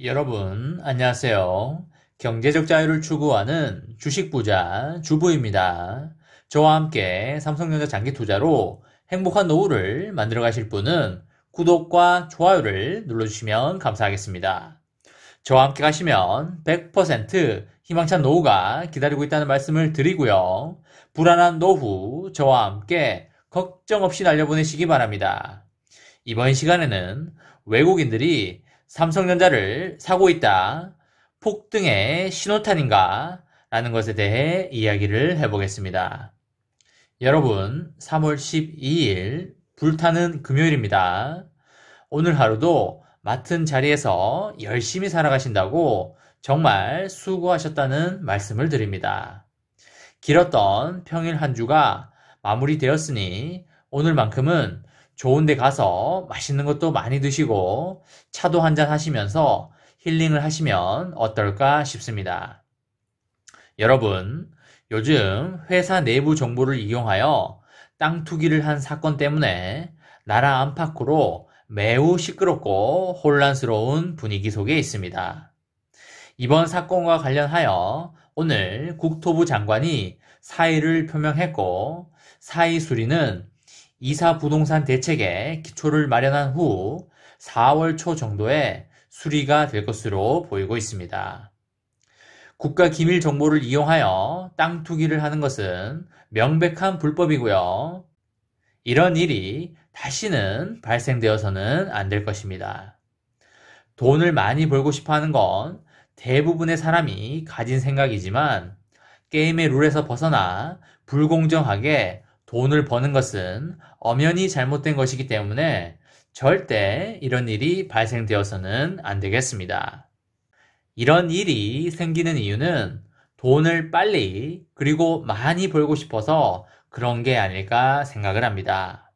여러분, 안녕하세요. 경제적 자유를 추구하는 주식부자 주부입니다. 저와 함께 삼성전자 장기 투자로 행복한 노후를 만들어 가실 분은 구독과 좋아요를 눌러주시면 감사하겠습니다. 저와 함께 가시면 100% 희망찬 노후가 기다리고 있다는 말씀을 드리고요. 불안한 노후 저와 함께 걱정 없이 날려보내시기 바랍니다. 이번 시간에는 외국인들이 삼성전자를 사고 있다. 폭등의 신호탄인가? 라는 것에 대해 이야기를 해보겠습니다. 여러분, 3월 12일 불타는 금요일입니다. 오늘 하루도 맡은 자리에서 열심히 살아가신다고 정말 수고하셨다는 말씀을 드립니다. 길었던 평일 한 주가 마무리되었으니 오늘만큼은 좋은 데 가서 맛있는 것도 많이 드시고 차도 한잔 하시면서 힐링을 하시면 어떨까 싶습니다. 여러분, 요즘 회사 내부 정보를 이용하여 땅 투기를 한 사건 때문에 나라 안팎으로 매우 시끄럽고 혼란스러운 분위기 속에 있습니다. 이번 사건과 관련하여 오늘 국토부 장관이 사의를 표명했고, 사의 수리는 이사 부동산 대책에 기초를 마련한 후 4월 초 정도에 수리가 될 것으로 보이고 있습니다. 국가 기밀 정보를 이용하여 땅 투기를 하는 것은 명백한 불법이고요. 이런 일이 다시는 발생되어서는 안 될 것입니다. 돈을 많이 벌고 싶어 하는 건 대부분의 사람이 가진 생각이지만 게임의 룰에서 벗어나 불공정하게 돈을 버는 것은 엄연히 잘못된 것이기 때문에 절대 이런 일이 발생되어서는 안 되겠습니다. 이런 일이 생기는 이유는 돈을 빨리 그리고 많이 벌고 싶어서 그런 게 아닐까 생각을 합니다.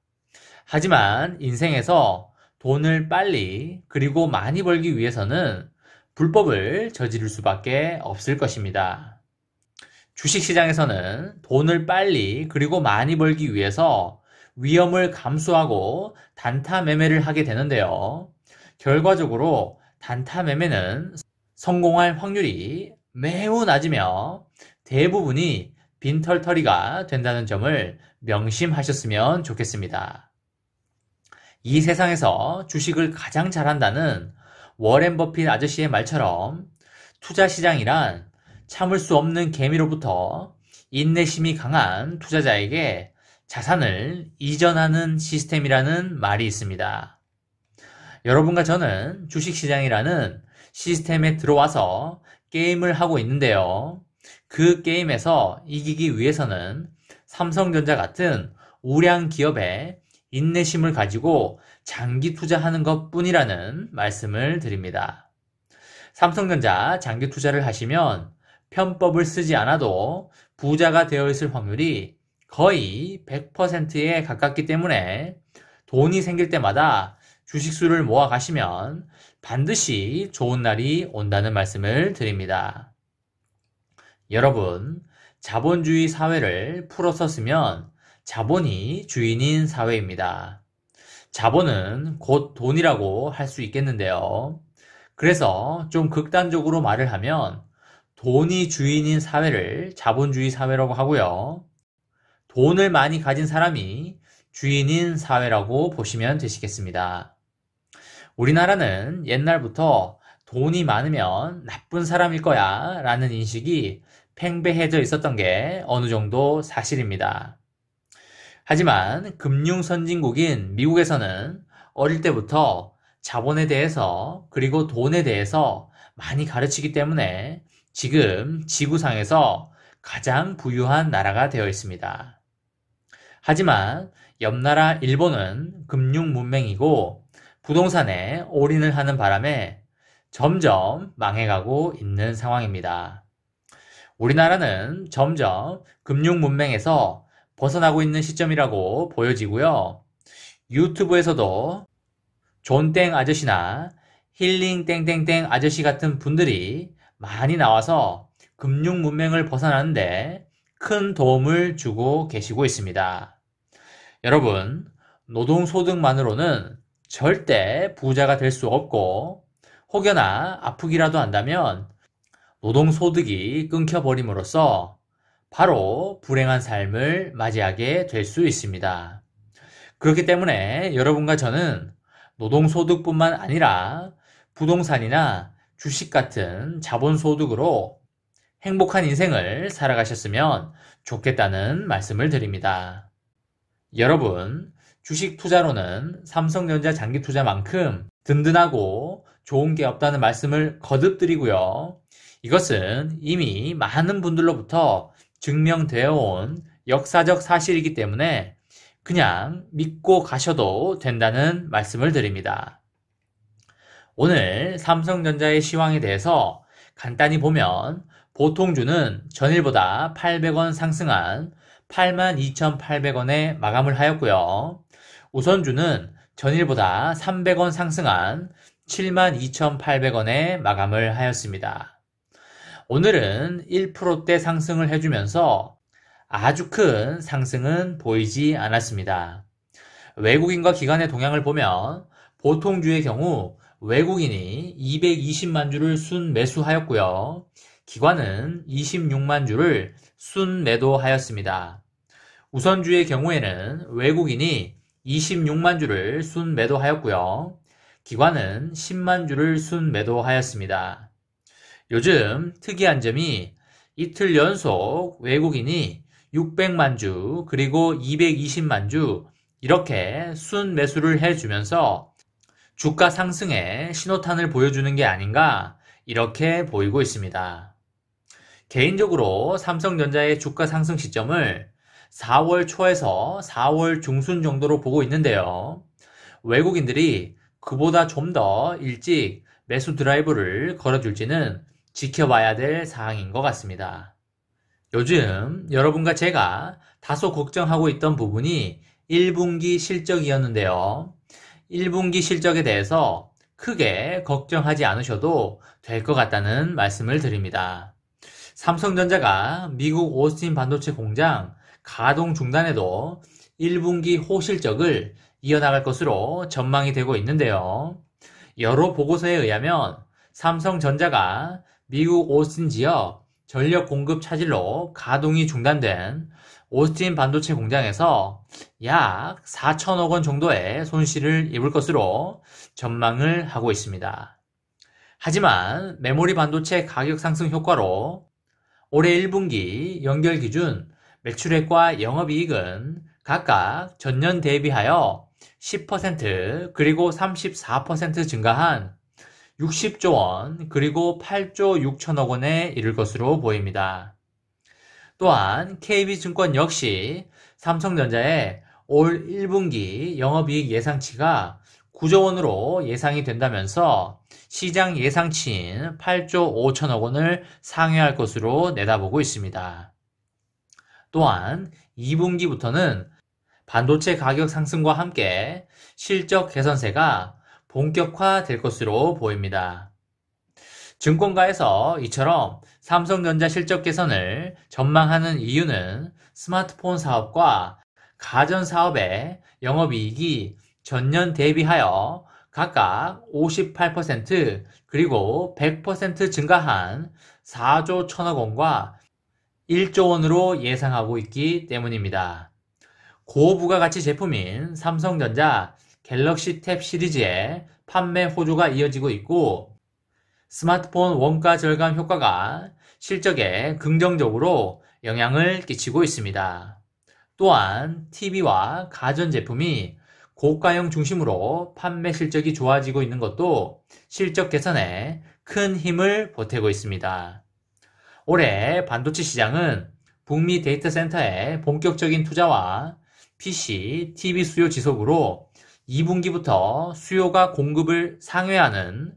하지만 인생에서 돈을 빨리 그리고 많이 벌기 위해서는 불법을 저지를 수밖에 없을 것입니다. 주식시장에서는 돈을 빨리 그리고 많이 벌기 위해서 위험을 감수하고 단타 매매를 하게 되는데요. 결과적으로 단타 매매는 성공할 확률이 매우 낮으며 대부분이 빈털터리가 된다는 점을 명심하셨으면 좋겠습니다. 이 세상에서 주식을 가장 잘한다는 워렌 버핏 아저씨의 말처럼 투자시장이란 참을 수 없는 개미로부터 인내심이 강한 투자자에게 자산을 이전하는 시스템이라는 말이 있습니다. 여러분과 저는 주식시장이라는 시스템에 들어와서 게임을 하고 있는데요. 그 게임에서 이기기 위해서는 삼성전자 같은 우량 기업에 인내심을 가지고 장기 투자하는 것뿐이라는 말씀을 드립니다. 삼성전자 장기 투자를 하시면 편법을 쓰지 않아도 부자가 되어 있을 확률이 거의 100%에 가깝기 때문에 돈이 생길 때마다 주식수를 모아 가시면 반드시 좋은 날이 온다는 말씀을 드립니다. 여러분, 자본주의 사회를 풀어서 쓰면 자본이 주인인 사회입니다. 자본은 곧 돈이라고 할 수 있겠는데요. 그래서 좀 극단적으로 말을 하면 돈이 주인인 사회를 자본주의 사회라고 하고요. 돈을 많이 가진 사람이 주인인 사회라고 보시면 되시겠습니다. 우리나라는 옛날부터 돈이 많으면 나쁜 사람일 거야 라는 인식이 팽배해져 있었던 게 어느 정도 사실입니다. 하지만 금융 선진국인 미국에서는 어릴 때부터 자본에 대해서 그리고 돈에 대해서 많이 가르치기 때문에 지금 지구상에서 가장 부유한 나라가 되어 있습니다. 하지만 옆나라 일본은 금융 문맹이고 부동산에 올인을 하는 바람에 점점 망해가고 있는 상황입니다. 우리나라는 점점 금융 문맹에서 벗어나고 있는 시점이라고 보여지고요. 유튜브에서도 존땡 아저씨나 힐링 땡땡땡 아저씨 같은 분들이 많이 나와서 금융 문맹을 벗어나는데 큰 도움을 주고 계시고 있습니다. 여러분, 노동소득만으로는 절대 부자가 될 수 없고 혹여나 아프기라도 한다면 노동소득이 끊겨버림으로써 바로 불행한 삶을 맞이하게 될 수 있습니다. 그렇기 때문에 여러분과 저는 노동소득뿐만 아니라 부동산이나 주식 같은 자본소득으로 행복한 인생을 살아가셨으면 좋겠다는 말씀을 드립니다. 여러분, 주식 투자로는 삼성전자 장기 투자만큼 든든하고 좋은 게 없다는 말씀을 거듭 드리고요. 이것은 이미 많은 분들로부터 증명되어 온 역사적 사실이기 때문에 그냥 믿고 가셔도 된다는 말씀을 드립니다. 오늘 삼성전자의 시황에 대해서 간단히 보면 보통주는 전일보다 800원 상승한 82,800원에 마감을 하였고요. 우선주는 전일보다 300원 상승한 72,800원에 마감을 하였습니다. 오늘은 1%대 상승을 해주면서 아주 큰 상승은 보이지 않았습니다. 외국인과 기관의 동향을 보면 보통주의 경우 외국인이 220만 주를 순매수하였고요. 기관은 26만 주를 순매도하였습니다. 우선주의 경우에는 외국인이 26만 주를 순매도하였고요. 기관은 10만 주를 순매도하였습니다. 요즘 특이한 점이 이틀 연속 외국인이 600만 주 그리고 220만 주 이렇게 순매수를 해주면서 주가 상승의 신호탄을 보여주는 게 아닌가 이렇게 보이고 있습니다. 개인적으로 삼성전자의 주가 상승 시점을 4월 초에서 4월 중순 정도로 보고 있는데요. 외국인들이 그보다 좀 더 일찍 매수 드라이브를 걸어줄지는 지켜봐야 될 사항인 것 같습니다. 요즘 여러분과 제가 다소 걱정하고 있던 부분이 1분기 실적이었는데요. 1분기 실적에 대해서 크게 걱정하지 않으셔도 될 것 같다는 말씀을 드립니다. 삼성전자가 미국 오스틴 반도체 공장 가동 중단에도 1분기 호실적을 이어나갈 것으로 전망이 되고 있는데요. 여러 보고서에 의하면 삼성전자가 미국 오스틴 지역 전력 공급 차질로 가동이 중단된 오스틴 반도체 공장에서 약 4천억 원 정도의 손실을 입을 것으로 전망을 하고 있습니다. 하지만 메모리 반도체 가격 상승 효과로 올해 1분기 연결 기준 매출액과 영업이익은 각각 전년 대비하여 10% 그리고 34% 증가한 60조 원 그리고 8조 6천억 원에 이를 것으로 보입니다. 또한 KB증권 역시 삼성전자의 올 1분기 영업이익 예상치가 9조 원으로 예상이 된다면서 시장 예상치인 8조 5천억 원을 상회할 것으로 내다보고 있습니다. 또한 2분기부터는 반도체 가격 상승과 함께 실적 개선세가 본격화될 것으로 보입니다. 증권가에서 이처럼 삼성전자 실적 개선을 전망하는 이유는 스마트폰 사업과 가전 사업의 영업이익이 전년 대비하여 각각 58% 그리고 100% 증가한 4조 1천억 원과 1조 원으로 예상하고 있기 때문입니다. 고부가가치 제품인 삼성전자 갤럭시 탭 시리즈의 판매 호조가 이어지고 있고 스마트폰 원가 절감 효과가 실적에 긍정적으로 영향을 끼치고 있습니다. 또한 TV와 가전제품이 고가형 중심으로 판매 실적이 좋아지고 있는 것도 실적 개선에 큰 힘을 보태고 있습니다. 올해 반도체 시장은 북미 데이터 센터의 본격적인 투자와 PC, TV 수요 지속으로 2분기부터 수요가 공급을 상회하는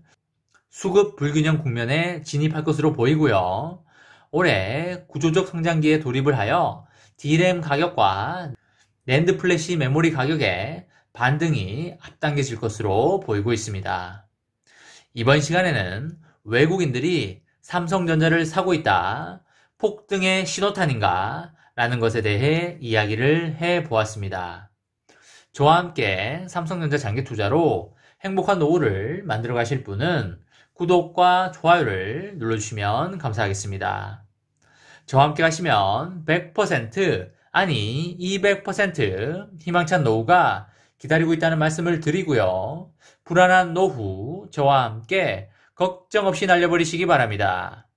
수급 불균형 국면에 진입할 것으로 보이고요. 올해 구조적 성장기에 돌입을 하여 D램 가격과 낸드 플래시 메모리 가격의 반등이 앞당겨질 것으로 보이고 있습니다. 이번 시간에는 외국인들이 삼성전자를 사고 있다, 폭등의 신호탄인가 라는 것에 대해 이야기를 해보았습니다. 저와 함께 삼성전자 장기 투자로 행복한 노후를 만들어 가실 분은 구독과 좋아요를 눌러주시면 감사하겠습니다. 저와 함께 가시면 100% 아니 200% 희망찬 노후가 기다리고 있다는 말씀을 드리고요. 불안한 노후 저와 함께 걱정 없이 날려버리시기 바랍니다.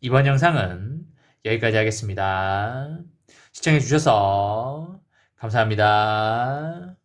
이번 영상은 여기까지 하겠습니다. 시청해주셔서 감사합니다.